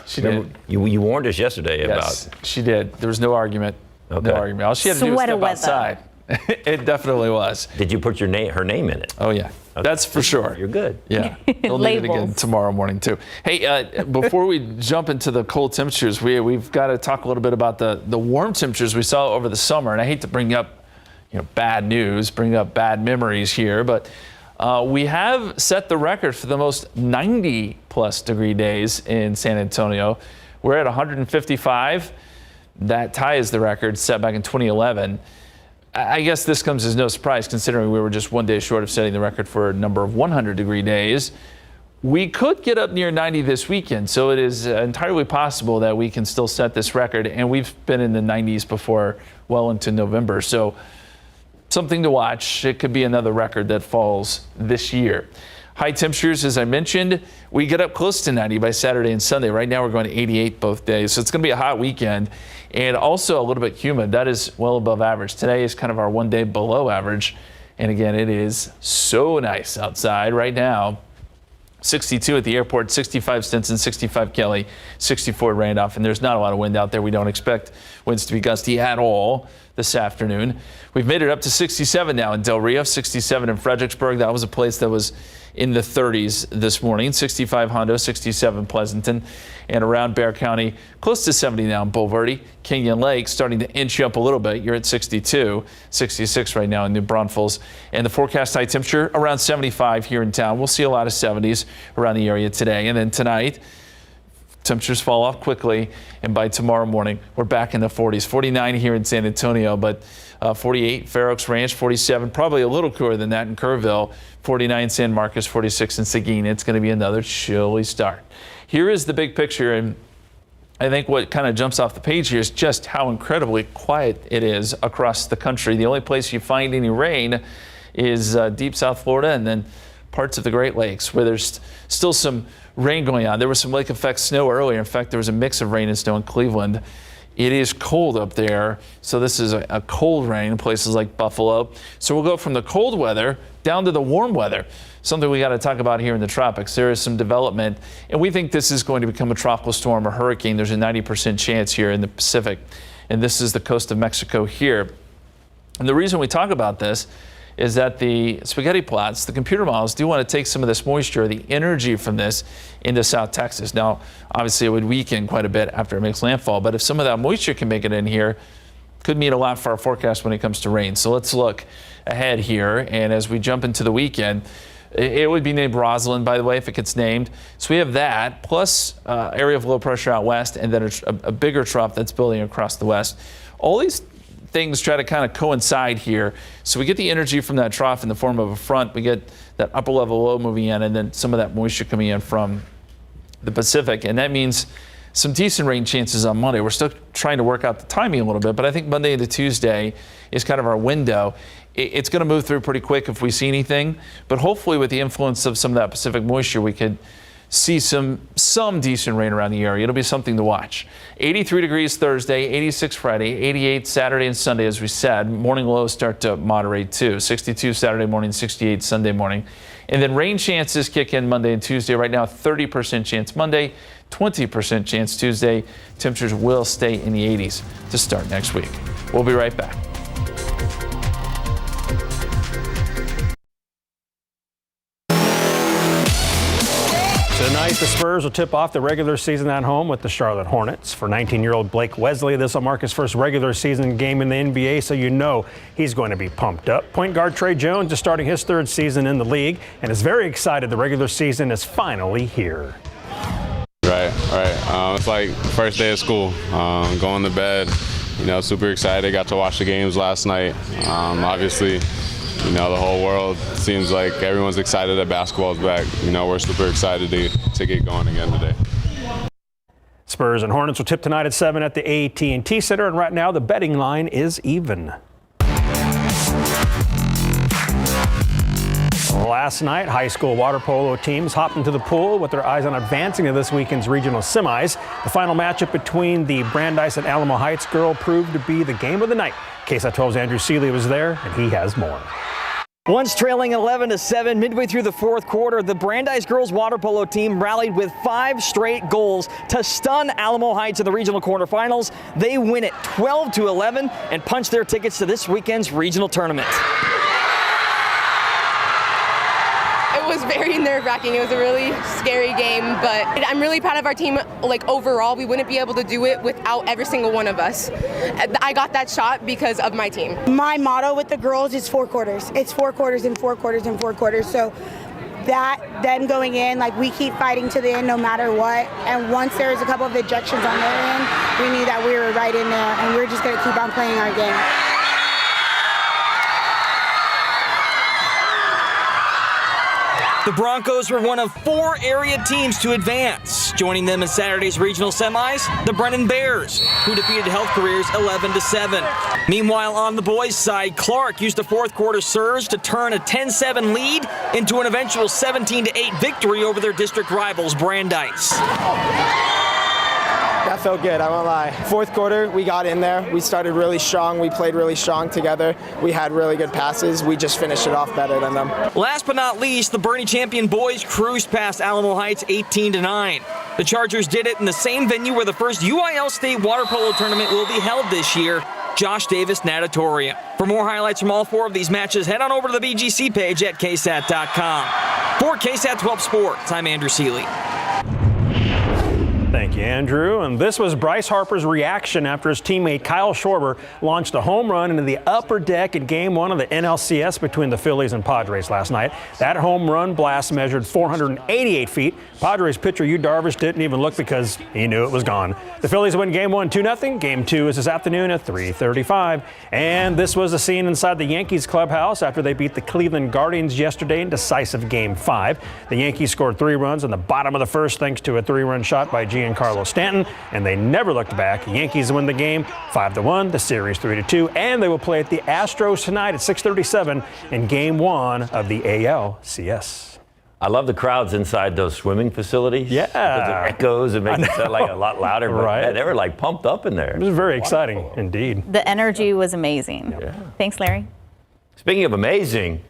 She did. You warned us yesterday Yes, about. she did. There was no argument. Okay. No argument. All she had to do was Sweater step weather. outside. It definitely was. Did you put her name in it? Oh, yeah. Okay. That's for sure. You're good. Yeah. We'll need it again Labels. tomorrow morning, too. Hey, before we jump into the cold temperatures, we've got to talk a little bit about the warm temperatures we saw over the summer. And I hate to bring up bad news, bring up bad memories here, but we have set the record for the most 90-plus degree days in San Antonio. We're at 155. That ties the record set back in 2011. I guess this comes as no surprise considering we were just one day short of setting the record for a number of 100-degree days. We could get up near 90 this weekend, so it is entirely possible that we can still set this record, and we've been in the 90s before well into November, so something to watch. It could be another record that falls this year. High temperatures, as I mentioned, we get up close to 90 by Saturday and Sunday. Right now we're going to 88 both days, so it's going to be a hot weekend and also a little bit humid. That is well above average. Today is kind of our one day below average, and again, it is so nice outside right now. 62 at the airport, 65 Stinson, 65 Kelly, 64 Randolph, and there's not a lot of wind out there. We don't expect winds to be gusty at all this afternoon. We've made it up to 67 now in Del Rio, 67 in Fredericksburg. That was a place that was in the 30s this morning. 65 Hondo, 67 Pleasanton, and around Bexar County, close to 70 now in Bulverde. Canyon Lake starting to inch up a little bit. You're at 62, 66 right now in New Braunfels. And the forecast high temperature around 75 here in town. We'll see a lot of 70s around the area today. And then tonight, temperatures fall off quickly, and by tomorrow morning, we're back in the 40s. 49 here in San Antonio, but 48 Fair Oaks Ranch, 47, probably a little cooler than that in Kerrville, 49 San Marcos, 46 in Seguin. It's going to be another chilly start. Here is the big picture, and I think what kind of jumps off the page here is just how incredibly quiet it is across the country. The only place you find any rain is deep South Florida and then parts of the Great Lakes where there's still some rain going on. There was some lake effect snow earlier. In fact, there was a mix of rain and snow in Cleveland It is cold up there, so this is a cold rain in places like Buffalo. So we'll go from the cold weather down to the warm weather, something we got to talk about here in the tropics. There is some development, and we think this is going to become a tropical storm or hurricane. There's a 90% chance here in the Pacific, and this is the coast of Mexico here. And the reason we talk about this is that the spaghetti plots, the computer models, do want to take some of this moisture, the energy from this, into South Texas. Now, obviously, it would weaken quite a bit after it makes landfall, but if some of that moisture can make it in here, could mean a lot for our forecast when it comes to rain. So let's look ahead here, and as we jump into the weekend, it would be named Rosalind, by the way, if it gets named. So we have that, plus area of low pressure out west, and then a bigger trough that's building across the west. All these things try to kind of coincide here. So we get the energy from that trough in the form of a front. We get that upper level low moving in, and then some of that moisture coming in from the Pacific. And that means some decent rain chances on Monday. We're still trying to work out the timing a little bit, but I think Monday into Tuesday is kind of our window. It's going to move through pretty quick if we see anything, but hopefully with the influence of some of that Pacific moisture, we could see some decent rain around the area. It'll be something to watch. 83 degrees Thursday, 86 Friday, 88 Saturday and Sunday, as we said. Morning lows start to moderate too. 62 Saturday morning, 68 Sunday morning. And then rain chances kick in Monday and Tuesday. Right now, 30% chance Monday, 20% chance Tuesday. Temperatures will stay in the 80s to start next week. We'll be right back. Tonight, the Spurs will tip off the regular season at home with the Charlotte Hornets. For 19-year-old Blake Wesley, this will mark his first regular season game in the NBA, so you know he's going to be pumped up. Point guard Trey Jones is starting his third season in the league and is very excited the regular season is finally here. Right. It's like first day of school, going to bed, super excited. Got to watch the games last night. Obviously, the whole world seems like everyone's excited that basketball's back. We're super excited to get going again today. Spurs and Hornets will tip tonight at 7 at the AT&T Center, and right now the betting line is even. Last night, high school water polo teams hopped into the pool with their eyes on advancing to this weekend's regional semis. The final matchup between the Brandeis and Alamo Heights girl proved to be the game of the night. KSAT 12's Andrew Seeley was there, and he has more. Once trailing 11-7 midway through the fourth quarter, the Brandeis girls water polo team rallied with 5 straight goals to stun Alamo Heights in the regional quarterfinals. They win it 12-11 and punch their tickets to this weekend's regional tournament. It was very nerve-wracking. It was a really scary game, but I'm really proud of our team. Overall, we wouldn't be able to do it without every single one of us. I got that shot because of my team. My motto with the girls is 4 quarters. It's 4 quarters and 4 quarters and 4 quarters. So them going in, we keep fighting to the end no matter what. And once there's a couple of ejections on their end, we knew that we were right in there, and we're just going to keep on playing our game. The Broncos were one of 4 area teams to advance. Joining them in Saturday's regional semis, the Brennan Bears, who defeated Health Careers 11-7. Meanwhile, on the boys' side, Clark used a fourth quarter surge to turn a 10-7 lead into an eventual 17-8 victory over their district rivals, Brandeis. That felt good, I won't lie. Fourth quarter, we got in there. We started really strong. We played really strong together. We had really good passes. We just finished it off better than them. Last but not least, the Bernie champion boys cruised past Alamo Heights 18-9. The Chargers did it in the same venue where the first UIL State Water Polo Tournament will be held this year, Josh Davis Natatorium. For more highlights from all 4 of these matches, head on over to the BGC page at KSAT.com. For KSAT 12 Sports, I'm Andrew Seeley. Thank you, Andrew. And this was Bryce Harper's reaction after his teammate Kyle Schwarber launched a home run into the upper deck in Game 1 of the NLCS between the Phillies and Padres last night. That home run blast measured 488 feet. Padres pitcher Yu Darvish didn't even look because he knew it was gone. The Phillies win Game 1 2-0. Game 2 is this afternoon at 3:35. And this was a scene inside the Yankees clubhouse after they beat the Cleveland Guardians yesterday in decisive Game 5. The Yankees scored 3 runs in the bottom of the first thanks to a 3-run shot by Giancarlo Stanton, and they never looked back. Yankees win the game 5-1, the series 3-2, and they will play at the Astros tonight at 6:37 in Game 1 of the ALCS. I love the crowds inside those swimming facilities. Yeah. Because it echoes and makes it sound like a lot louder. But Right. man, they were like pumped up in there. It was very exciting indeed. The energy was amazing. Yeah. Thanks, Larry. Speaking of amazing,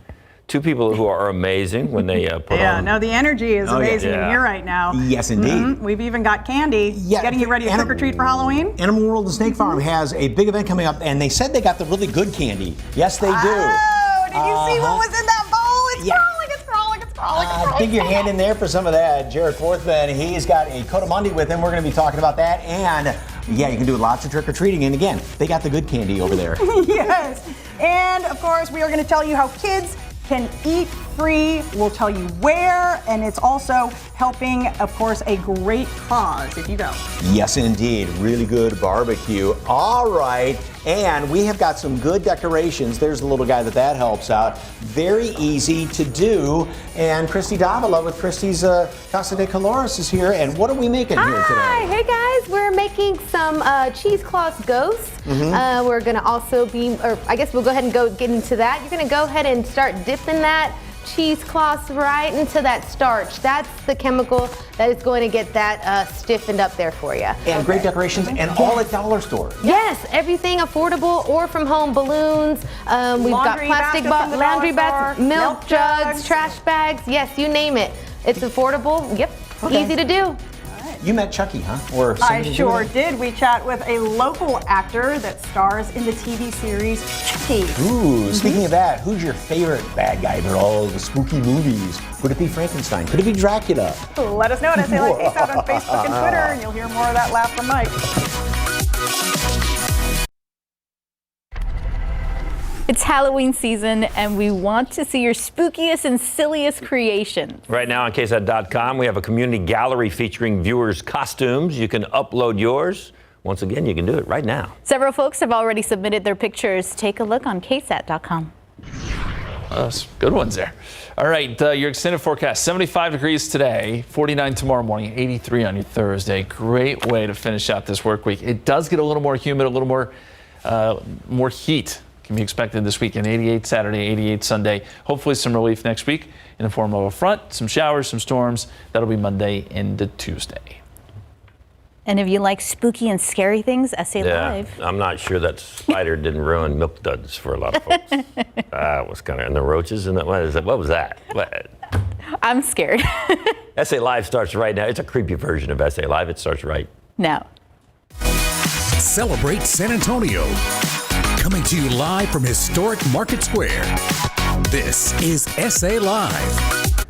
two people who are amazing when they put on. No, the energy is amazing yeah. in here right now. Yes, indeed. We've even got candy. Getting you ready to trick or treat for Halloween. Animal World and Snake Farm has a big event coming up, and they said they got the really good candy. Yes, they do. Oh, did you see what was in that bowl? It's crawling, it's crawling, it's crawling, it's crawling. Dig your hand in there for some of that. Jared Forthman, he's got a Cotamundi with him. We're going to be talking about that. And yeah, you can do lots of trick-or-treating. And again, they got the good candy over there. Yes. And of course, we are going to tell you how kids can eat free. We'll tell you where, and it's also helping, of course, a great cause if you go. Yes, indeed. Really good barbecue. All right. And we have got some good decorations. There's the little guy that helps out. Very easy to do. And Christy Davila with Christy's Casa de Colores is here. And what are we making here today? Hi, hey guys. We're making some cheesecloth ghosts. We're going to also be, or I guess we'll go ahead and get into that. You're going to go ahead and start dipping that cheesecloth right into that starch. That's the chemical that is going to get that stiffened up there for you. And great decorations, and all at dollar store. Yes, everything affordable or from home. Balloons. We've got plastic laundry baskets, milk jugs, trash bags. Yes, you name it. It's affordable. Yep, easy to do. You met Chucky, huh? Or I sure did. We chat with a local actor that stars in the TV series Chucky. Ooh, speaking of that, who's your favorite bad guy in all the spooky movies? Could it be Frankenstein? Could it be Dracula? Let us know at SA Live KSAT on Facebook and Twitter, and you'll hear more of that laugh from Mike. It's Halloween season, and we want to see your spookiest and silliest creations. Right now on KSAT.com, we have a community gallery featuring viewers' costumes. You can upload yours. Once again, you can do it right now. Several folks have already submitted their pictures. Take a look on KSAT.com. Some good ones there. All right, your extended forecast, 75 degrees today, 49 tomorrow morning, 83 on your Thursday. Great way to finish out this work week. It does get a little more humid, a little more heat can be expected this weekend. 88 Saturday, 88 Sunday. Hopefully some relief next week in the form of a front, some showers, some storms. That'll be Monday into Tuesday. And if you like spooky and scary things, SA Live. I'm not sure that spider didn't ruin milk duds for a lot of folks. It was kind of, and the roaches, and what was that? What? I'm scared. SA Live starts right now. It's a creepy version of SA Live. It starts right now. Celebrate San Antonio. Coming to you live from historic Market Square. This is SA Live.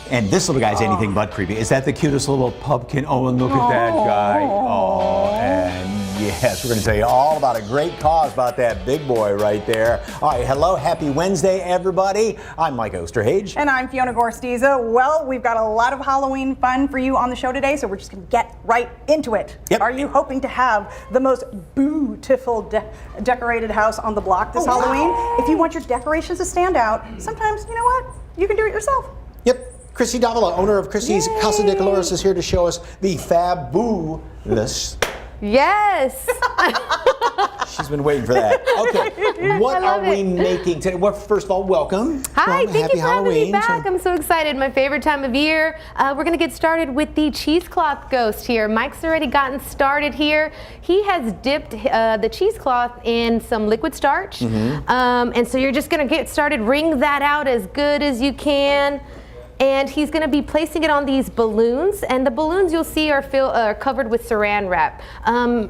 And this little guy's anything but creepy. Is that the cutest little pumpkin? Oh, and look at that guy. Oh, and yes, we're going to tell you all about a great cause about that big boy right there. All right, hello, happy Wednesday, everybody. I'm Mike Osterhage. And I'm Fiona Gorstiza. Well, we've got a lot of Halloween fun for you on the show today, so we're just going to get right into it. Yep. Are you hoping to have the most beautiful decorated house on the block this Halloween? Wow. If you want your decorations to stand out, sometimes, you know what? You can do it yourself. Yep. Christy Davila, owner of Christy's Casa de Colores, is here to show us the fabulous. Yes. She's been waiting for that. Okay, what are we making today? Well, first of all, welcome. Hi, thank you for having me back. Halloween. I'm so excited. My favorite time of year. We're going to get started with the cheesecloth ghost here. Mike's already gotten started here. He has dipped the cheesecloth in some liquid starch. And so you're just going to get started. Wring that out as good as you can. And he's going to be placing it on these balloons, and the balloons you'll see are covered with saran wrap.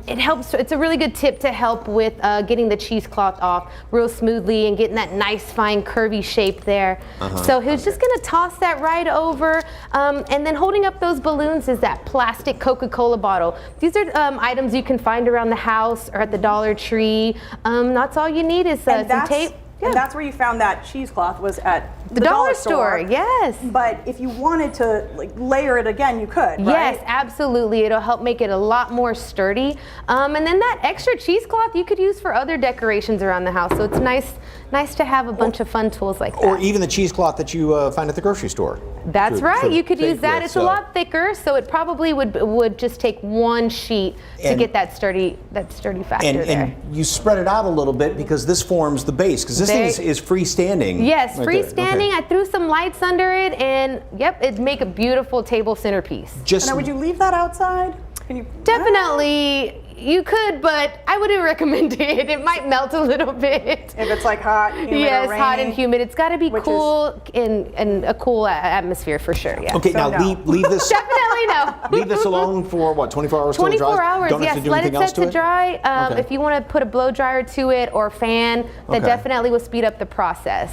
It helps. It's a really good tip to help with getting the cheesecloth off real smoothly and getting that nice, fine, curvy shape there. So he's just going to toss that right over, and then holding up those balloons is that plastic Coca-Cola bottle. These are items you can find around the house or at the Dollar Tree. That's all you need is some tape. Yeah. And that's where you found that cheesecloth, was at the dollar store. Yes. But if you wanted to layer it again, you could, right? Yes, absolutely. It'll help make it a lot more sturdy. And then that extra cheesecloth you could use for other decorations around the house. So it's nice to have a bunch of fun tools like that. Or even the cheesecloth that you find at the grocery store. That's right. You could use that. It's a lot thicker, so it probably would just take one sheet to get that sturdy factor there. And you spread it out a little bit because this forms the base, because this thing is freestanding. Yes, freestanding. morning. I threw some lights under it, and yep, it'd make a beautiful table centerpiece. Now, would you leave that outside? Can you? Definitely. You could, but I wouldn't recommend it. It might melt a little bit. If it's like hot, humid, yes, or hot and rainy, humid. It's got to be cool in a cool atmosphere for sure. Yeah. Okay, now leave this. Definitely no. Leave this alone for what? 24 hours till it dries? 24 hours. Don't Yes. have to do Let it anything else set to to it? dry. Okay. If you want to put a blow dryer to it or fan, that Okay. definitely will speed up the process.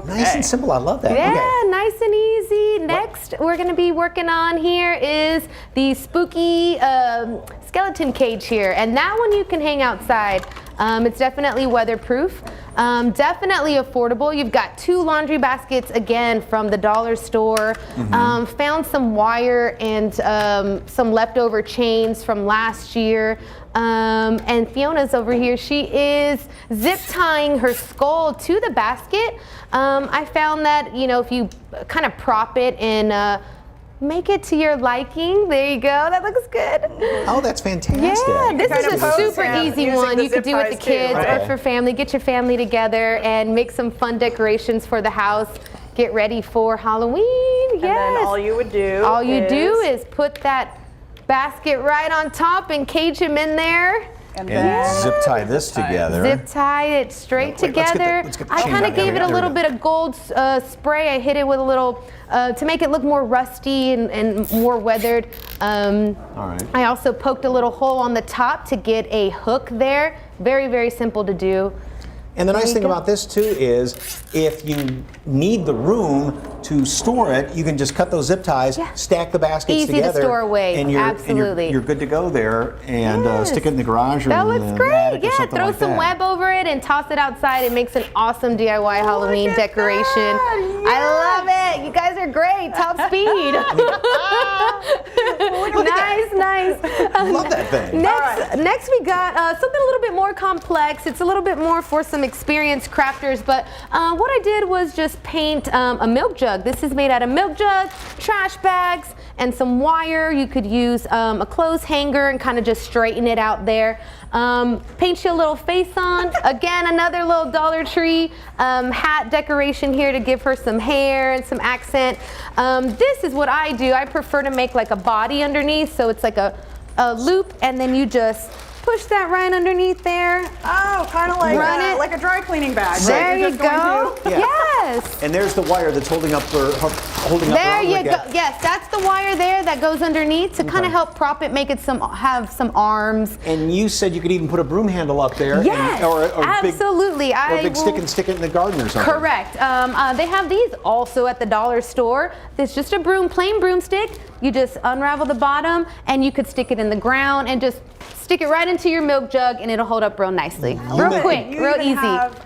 Nice and simple. I love that. Yeah, Okay. nice and easy. Next, we're going to be working on here is the spooky skeleton cage here. And that one you can hang outside. It's definitely weatherproof. Definitely affordable. You've got 2 laundry baskets, again, from the dollar store. Found some wire and some leftover chains from last year. And Fiona's over here. She is zip tying her skull to the basket. I found that, you know, if you kind of prop it and make it to your liking. There you go. That looks good. Oh, that's fantastic. Yeah, this is a super easy using one. the You could zip do with the ties too, kids right? or for family. Get your family together and make some fun decorations for the house. Get ready for Halloween. Yes. And then all you would do All you do is put that basket right on top and cage him in there. And zip tie this together. Zip tie it straight together. let's get the I chain kind out. of gave it a There we little go. bit of gold spray. I hit it with a little, to make it look more rusty and more weathered. All right. I also poked a little hole on the top to get a hook there. Very, very simple to do. And the nice thing about this too is if you need the room to store it, you can just cut those zip ties, stack the baskets Easy to together. store away, and absolutely. You're good to go there and stick it in the garage or That in looks the great. attic or Yeah, something throw like some that. web over it and toss it outside. It makes an awesome DIY Halloween decoration. I love it. You guys are great. Top speed. Nice. I love that thing. Next we got something a little bit more complex. It's a little bit more for some experienced crafters, but what I did was just paint a milk jug. This is made out of milk jug, trash bags, and some wire. You could use a clothes hanger and kind of just straighten it out there. Paint you a little face on. Again, another little Dollar Tree hat decoration here to give her some hair and some accent. This is what I do. I prefer to make like a body underneath, so it's like a loop, and then you just push that right underneath there. Oh, kind of like like a dry cleaning bag. There you You're just go. going to- Yes. And there's the wire that's holding up the There you arm go. like that. Yes, that's the wire there that goes underneath to kind of help prop it, make it have some arms. And you said you could even put a broom handle up there. Yes, or absolutely. Or a big stick and stick it in the garden or something. Correct. They have these also at the dollar store. It's just a plain broomstick. You just unravel the bottom and you could stick it in the ground and just stick it right into your milk jug and it'll hold up real nicely. Real quick, You real even easy.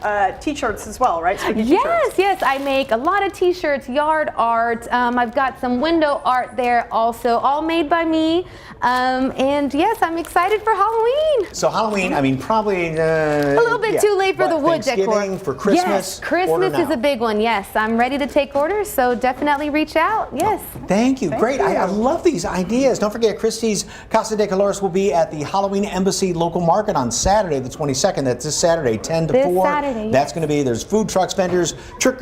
have t-shirts as well, right? Sticky t-shirts. Yes, I make a lot of t-shirts, yard art. I've got some window art there also, all made by me. And yes, I'm excited for Halloween. So Halloween, I mean, probably A little bit too late for the wood decor. Thanksgiving, for Christmas. Yes, order Christmas is now. a big one. Yes, I'm ready to take orders, so definitely reach out. Yes. Thank you. Great. I love these ideas. Don't forget, Christie's Casa de Colores will be at the Halloween Embassy local market on Saturday, the 22nd. That's this Saturday, 10 to This 4. Saturday, That's going to be, there's food trucks, vendors, trick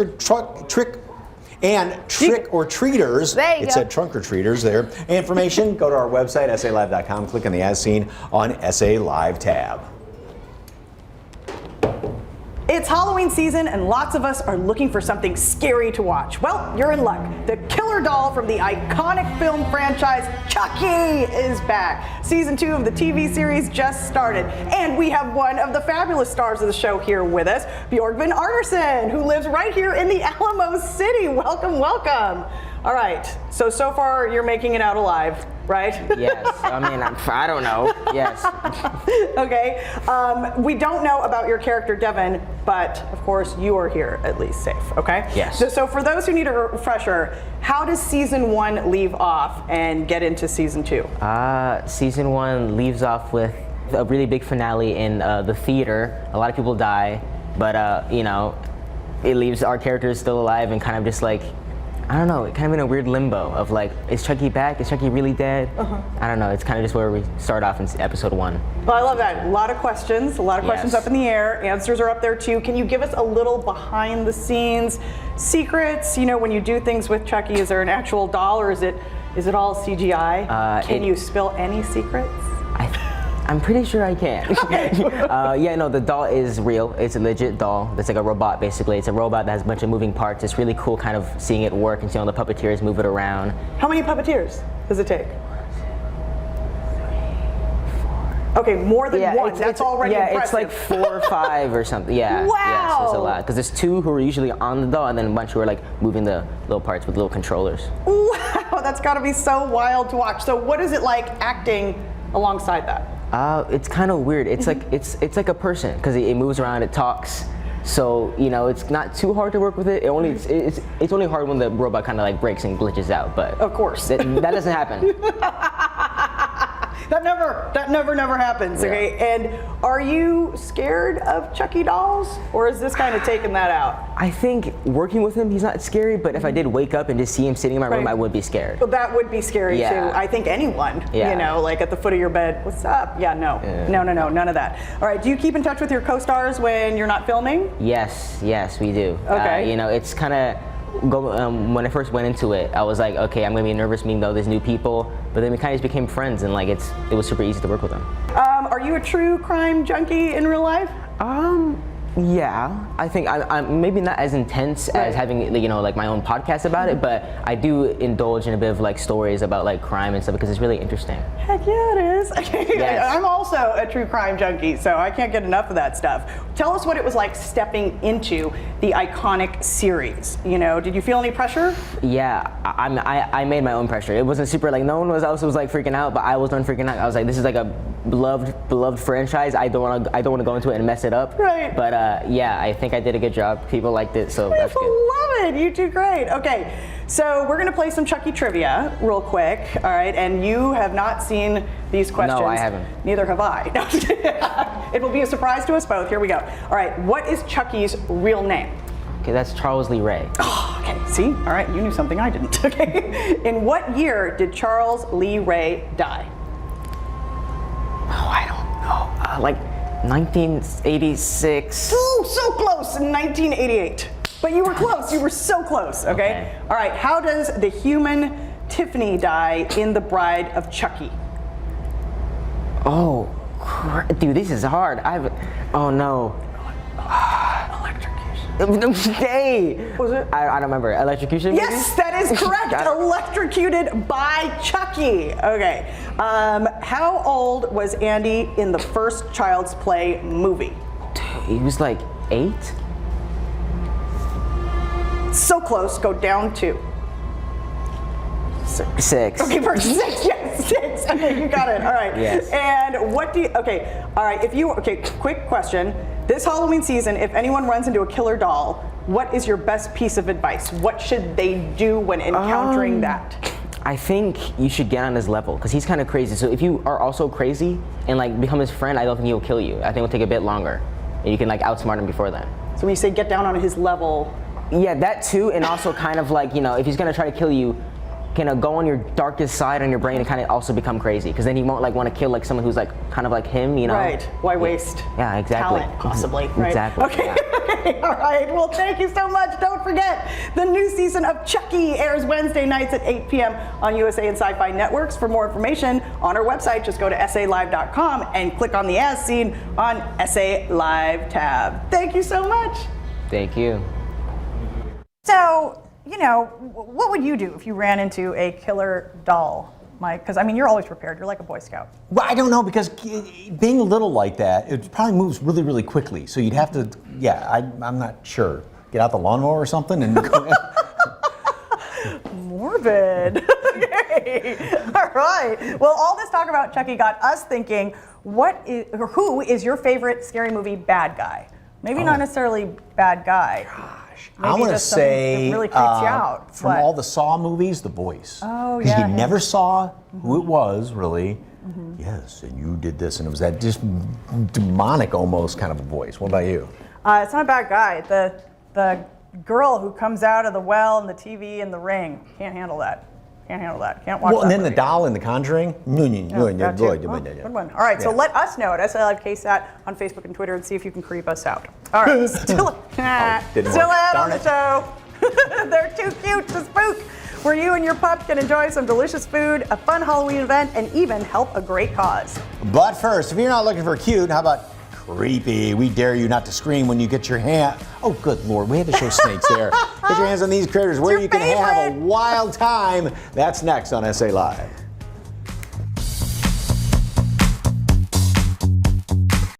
or treaters. There you It go. said trunk or treaters there. Information, go to our website, salive.com, click on the As Seen on SA Live tab. It's Halloween season and lots of us are looking for something scary to watch. Well, you're in luck. The killer doll from the iconic film franchise Chucky is back. Season 2 of the TV series just started. And we have one of the fabulous stars of the show here with us, Björgvin Arneson, who lives right here in the Alamo City. Welcome, welcome. All right, so far you're making it out alive, right? Yes, I mean, I don't know, yes. Okay, we don't know about your character Devin, but of course you are here at least safe, okay? Yes. So for those who need a refresher, how does season 1 leave off and get into season 2? Season 1 leaves off with a really big finale in the theater. A lot of people die, but you know, it leaves our characters still alive and kind of just like I don't know, kind of in a weird limbo of like, is Chucky back? Is Chucky really dead? I don't know. It's kind of just where we start off in episode 1. Well, I love that. A lot of questions up in the air. Answers are up there too. Can you give us a little behind the scenes secrets? You know, when you do things with Chucky, is there an actual doll or is it all CGI? Can you spill any secrets? I'm pretty sure I can. Okay. Yeah, no, the doll is real. It's a legit doll. It's like a robot, basically. It's a robot that has a bunch of moving parts. It's really cool kind of seeing it work and seeing all the puppeteers move it around. How many puppeteers does it take? Okay, more than one. That's already impressive. It's like 4 or 5 or something. Yeah. Wow. Yeah, so it's a lot. Because there's 2 who are usually on the doll and then a bunch who are like moving the little parts with little controllers. Wow, that's got to be so wild to watch. So what is it like acting alongside that? It's kind of weird. It's like it's like a person because it moves around, it talks. So you know, it's not too hard to work with it. It's only hard when the robot kind of like breaks and glitches out. But of course, that doesn't happen. That never happens. Yeah. Okay, and are you scared of Chucky dolls, or is this kind of taking that out? I think working with him, he's not scary. But if I did wake up and just see him sitting in my room, I would be scared. Well, that would be scary too. I think anyone, you know, like at the foot of your bed, what's up? Yeah, no, none of that. All right, do you keep in touch with your co-stars when you're not filming? Yes, we do. Okay. You know, it's kind of. When I first went into it, I was like, okay, I'm gonna be nervous meeting all these new people, but then we kind of just became friends, and like it was super easy to work with them. Are you a true crime junkie in real life? Yeah, I think I'm maybe not as intense as having like my own podcast about it, but I do indulge in a bit of like stories about like crime and stuff because it's really interesting. Heck yeah, it is. Yes. I'm also a true crime junkie, so I can't get enough of that stuff. Tell us what it was like stepping into the iconic series. You know, did you feel any pressure? Yeah, I made my own pressure. It wasn't super like no one else was like freaking out, but I was done freaking out. I was like, this is like a beloved franchise. I don't want to go into it and mess it up. Right. But yeah, I think I did a good job. People liked it, so that's good. Love it. You do great. Okay, so we're gonna play some Chucky trivia real quick. All right, and you have not seen these questions. No, I haven't. Neither have I. It will be a surprise to us both. Here we go. All right, what is Chucky's real name? Okay, that's Charles Lee Ray. Oh, okay. See? All right, you knew something I didn't. Okay. In what year did Charles Lee Ray die? Oh, I don't know. Like 1986. Ooh, so close. 1988. But you were close. You were so close. Okay. All right. How does the human Tiffany die in The Bride of Chucky? Oh, dude, this is hard. Oh no. Electrocution. Hey. What was it? I don't remember. Electrocution? Yes, that is correct. Electrocuted by Chucky. Okay. How old was Andy in the first Child's Play movie? He was like 8. So close. Go down 2. 6. Okay, for 6. Yes, 6. Okay, you got it. All right. Yes. And what do you? Okay. All right. Quick question. This Halloween season, if anyone runs into a killer doll, what is your best piece of advice? What should they do when encountering that? I think you should get on his level because he's kind of crazy. So if you are also crazy and like become his friend, I don't think he'll kill you. I think it'll take a bit longer, and you can like outsmart him before then. So when you say get down on his level, yeah, that too, and also kind of like if he's gonna try to kill you, kind of go on your darkest side on your brain and kind of also become crazy because then he won't like want to kill like someone who's like kind of like him, Right. Why waste? Yeah, exactly. Talent, possibly. Right? Exactly. Okay. Yeah. Okay. All right. Well, thank you so much. Don't forget, the new season of Chucky airs Wednesday nights at 8 p.m. on USA and Sci-Fi Networks. For more information on our website, just go to SALive.com and click on the As Seen on SA Live tab. Thank you so much. Thank you. So, what would you do if you ran into a killer doll, Mike? Because, I mean, you're always prepared. You're like a Boy Scout. Well, I don't know, because being little like that, it probably moves really, really quickly. So you'd have to, I'm not sure. Get out the lawnmower or something and go Morbid. Okay. All right. Well, all this talk about Chucky got us thinking, who is your favorite scary movie bad guy? Maybe not necessarily bad guy. Maybe I want to just something say, that really creeps you out. from all the Saw movies, The Voice. Oh, Because yeah. you never saw who it was, really. Yes, and you did this, and it was that just demonic almost kind of a voice. What about you? It's not a bad guy. The girl who comes out of the well and the TV and the ring. Can't handle that. Can't handle that. Can't watch that. Well, and then the movie. doll in The Conjuring. Gotcha. Good one. All right, so Yeah. let us know at SA Live KSAT on Facebook and Twitter and see if you can creep us out. All right, still ahead on the show. They're too cute to spook. Where you and your pup can enjoy some delicious food, a fun Halloween event, and even help a great cause. But first, if you're not looking for cute, how about creepy? We dare you not to scream when you get your hand. Oh, good Lord, we had to show snakes there. Get your hands on these critters where you can have a wild time. That's next on SA Live.